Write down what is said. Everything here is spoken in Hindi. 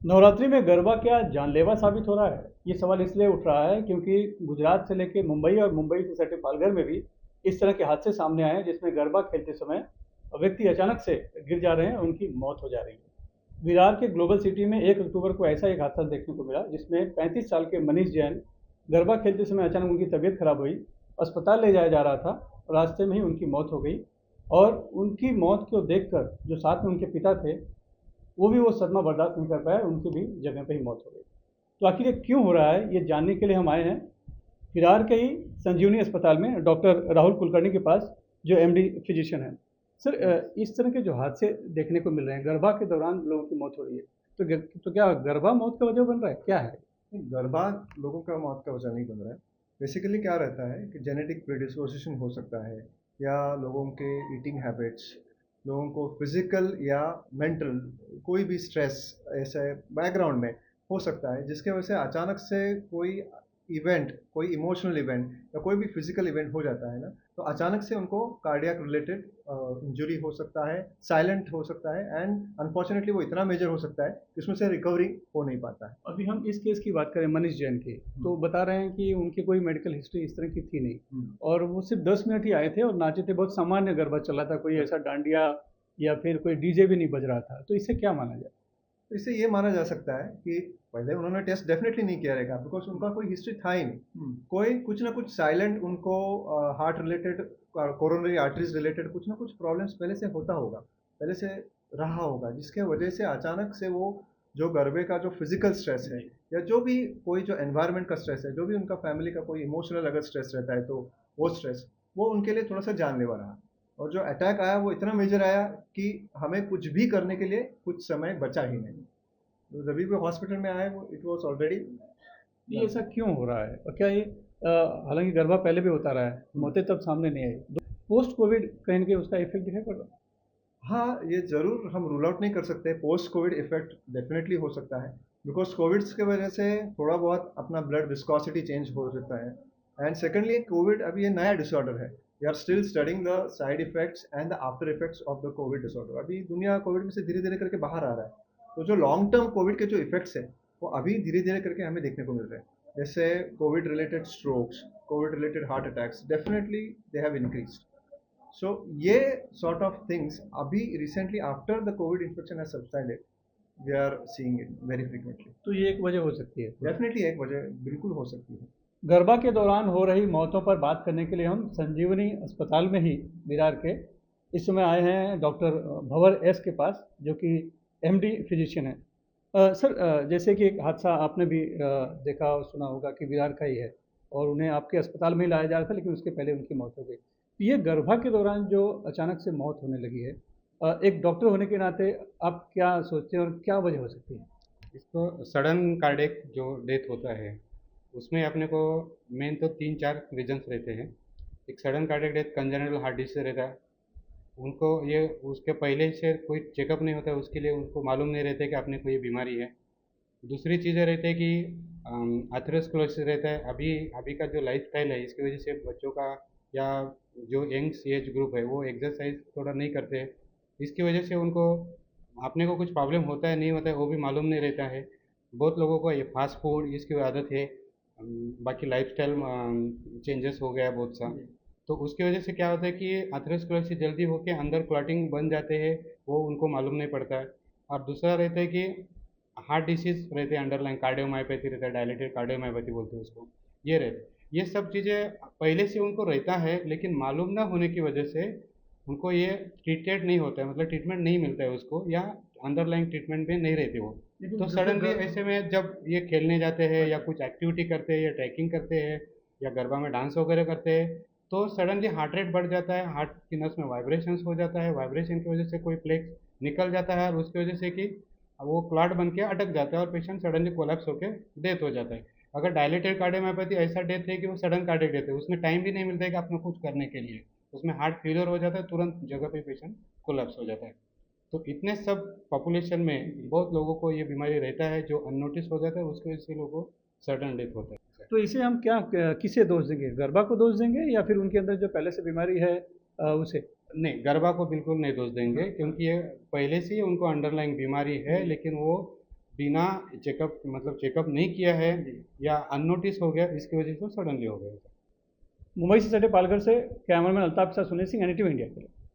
नवरात्रि में गरबा क्या जानलेवा साबित हो रहा है? ये सवाल इसलिए उठ रहा है क्योंकि गुजरात से लेकर मुंबई और मुंबई से सटे पालघर में भी इस तरह के हादसे सामने आए हैं जिसमें गरबा खेलते समय व्यक्ति अचानक से गिर जा रहे हैं और उनकी मौत हो जा रही है। विरार के ग्लोबल सिटी में 1 अक्टूबर को ऐसा एक हादसा देखने को मिला जिसमें 35 साल के मनीष जैन गरबा खेलते समय अचानक उनकी तबीयत खराब हुई, अस्पताल ले जाया जा रहा था, रास्ते में ही उनकी मौत हो गई। और उनकी मौत को देखकर जो साथ में उनके पिता थे वो सदमा बर्दाश्त नहीं कर पाए, उनकी भी जगह पे ही मौत हो गई। तो आखिर ये क्यों हो रहा है, ये जानने के लिए हम आए हैं फिरार के ही संजीवनी अस्पताल में डॉक्टर राहुल कुलकर्णी के पास, जो एमडी फिजिशियन है। सर, इस तरह के जो हादसे देखने को मिल रहे हैं, गरबा के दौरान लोगों की मौत हो रही है, तो क्या गरबा मौत का वजह बन रहा है, क्या है? गरबा लोगों का मौत का वजह नहीं बन रहा है। बेसिकली क्या रहता है कि जेनेटिक प्रेडिस्पोजिशन हो सकता है, या लोगों के ईटिंग हैबिट्स, लोगों को फिजिकल या मेंटल कोई भी स्ट्रेस ऐसे बैकग्राउंड में हो सकता है, जिसके वजह से अचानक से कोई इवेंट, कोई इमोशनल इवेंट या कोई भी फिजिकल इवेंट हो जाता है ना, तो अचानक से उनको कार्डियक रिलेटेड इंजरी हो सकता है, साइलेंट हो सकता है, एंड अनफॉर्चुनेटली वो इतना मेजर हो सकता है कि उसमें से रिकवरी हो नहीं पाता है। अभी हम इस केस की बात करें मनीष जैन की, तो बता रहे हैं कि उनकी कोई मेडिकल हिस्ट्री इस तरह की थी नहीं, हम्म। और वो सिर्फ 10 मिनट ही आए थे और नाचे थे, बहुत सामान्य गरबा चला था, कोई ऐसा डांडिया या फिर कोई डीजे भी नहीं बज रहा था, तो इससे क्या माना जाए? तो इससे ये माना जा सकता है कि पहले उन्होंने टेस्ट डेफिनेटली नहीं किया रहेगा, बिकॉज उनका कोई हिस्ट्री था ही नहीं। कोई कुछ ना कुछ साइलेंट उनको heart related, coronary arteries related कुछ ना कुछ प्रॉब्लम्स पहले से होता होगा, पहले से रहा होगा, जिसके वजह से अचानक से वो जो गरबे का जो फिजिकल स्ट्रेस है, या जो भी कोई जो एनवायरनमेंट का स्ट्रेस है, जो भी उनका फैमिली का कोई इमोशनल अगर स्ट्रेस रहता है, तो वो स्ट्रेस वो उनके लिए थोड़ा सा जानलेवा रहा। और जो अटैक आया वो इतना मेजर आया कि हमें कुछ भी करने के लिए कुछ समय बचा ही नहीं। तो जब भी वो हॉस्पिटल में आए, वो इट वाज ऑलरेडी ये ऐसा क्यों हो रहा है, और क्या ये हालांकि गरबा पहले भी होता रहा है, मौतें तब सामने नहीं आई, पोस्ट कोविड कहीं ना कहीं उसका इफेक्ट दिखाई पड़ रहा हाँ, ये ज़रूर हम रूल आउट नहीं कर सकते। पोस्ट कोविड इफेक्ट डेफिनेटली हो सकता है, बिकॉज कोविड की वजह से थोड़ा बहुत अपना ब्लड विस्कोसिटी चेंज हो सकता है। एंड सेकेंडली, कोविड अभी ये नया डिसऑर्डर है। We are still studying the side effects and the after effects of the Covid disorder. अभी दुनिया कोविड में से धीरे धीरे करके बाहर आ रहा है, तो जो लॉन्ग टर्म कोविड के जो इफेक्ट्स है, वो अभी धीरे धीरे करके हमें देखने को मिल रहे हैं। जैसे Covid related strokes, Covid related heart attacks, definitely they have increased. So ये sort of things अभी recently after the COVID infection has subsided, we are seeing it very frequently. है, तो ये एक वजह हो सकती है। Definitely एक वजह बिल्कुल हो सकती है। गरबा के दौरान हो रही मौतों पर बात करने के लिए हम संजीवनी अस्पताल में ही, विरार के, इस समय आए हैं डॉक्टर भंवर एस के पास, जो कि एमडी फिजिशियन है। सर, जैसे कि एक हादसा आपने भी देखा और सुना होगा कि विरार का ही है, और उन्हें आपके अस्पताल में ही लाया जा रहा था, लेकिन उसके पहले उनकी मौत हो गई। तो ये गरबा के दौरान जो अचानक से मौत होने लगी है, एक डॉक्टर होने के नाते आप क्या सोचते हैं और क्या वजह हो सकती है? इसको सडन कार्डियक जो डेथ होता है, उसमें अपने को मेन तो 3-4 रीजन्स रहते हैं। एक sudden cardiac death congenital heart disease से रहता है, उनको ये उसके पहले से कोई चेकअप नहीं होता है, उसके लिए उनको मालूम नहीं रहता है कि अपने को ये बीमारी है। दूसरी चीज़ें रहती है कि अथेरोस्क्लेरोसिस रहता है। अभी अभी का जो लाइफस्टाइल है, इसकी वजह से बच्चों का या जो यंग एज ग्रुप है वो एक्सरसाइज थोड़ा नहीं करते हैं। इसकी वजह से उनको अपने को कुछ प्रॉब्लम होता है नहीं होता है वो भी मालूम नहीं रहता है। बहुत लोगों को ये फास्ट फूड इसकी आदत है। बाकी लाइफस्टाइल चेंजेस हो गया है बहुत सा, तो उसकी वजह से क्या होता है कि अथेरोस्क्लेरोसिस जल्दी होके अंदर क्लॉटिंग बन जाते हैं, वो उनको मालूम नहीं पड़ता है। और दूसरा रहता है कि हार्ट डिसीज रहते हैं, अंडरलाइन कार्डियोमायोपैथी रहता है, डायलेटेड कार्डियोमायोपैथी बोलते हैं उसको। ये रहते, ये सब चीज़ें पहले से उनको रहता है, लेकिन मालूम ना होने की वजह से उनको ये ट्रीटेड नहीं होता है, मतलब ट्रीटमेंट नहीं मिलता है उसको, या अंडरलाइन ट्रीटमेंट में नहीं रहते वो। लेकिन तो जैसे सडनली ऐसे में जब ये खेलने जाते हैं या कुछ एक्टिविटी करते हैं या ट्रैकिंग करते हैं या गरबा में डांस वगैरह करते हैं, तो सडनली हार्ट रेट बढ़ जाता है, हार्ट की नस में वाइब्रेशंस हो जाता है, वाइब्रेशन की वजह से कोई प्लेक्स निकल जाता है, और उसकी वजह से कि वो क्लॉट बन के अटक जाता है और पेशेंट सडनली कोलैप्स होकर डेथ हो जाता है। अगर डायलेटेड कार्डियोमायोपैथी ऐसा डेथ है कि वो सडन कार्डियक डेथ है, उसमें टाइम भी नहीं मिलता है कि आपको कुछ करने के लिए, उसमें हार्ट फेलियर हो जाता है, तुरंत जगह पे पेशेंट कोलैप्स हो जाता है। तो इतने सब पॉपुलेशन में बहुत लोगों को ये बीमारी रहता है जो अननोटिस हो जाता है, उसकी वजह से लोगों को सडन डेथ होता है। तो इसे हम क्या, किसे दोष देंगे, गरबा को दोष देंगे या फिर उनके अंदर जो पहले से बीमारी है उसे? नहीं, गरबा को बिल्कुल नहीं दोष देंगे, क्योंकि ये पहले से ही उनको अंडरलाइंग बीमारी है, लेकिन वो बिना चेकअप मतलब चेकअप नहीं किया है या अननोटिस हो गया, इसकी वजह से सडनली हो गया। मुंबई से सटे पालघर से कैमरामैन अल्ताफ के साथ सुनील सिंह, एनडीटीवी इंडिया के लिए।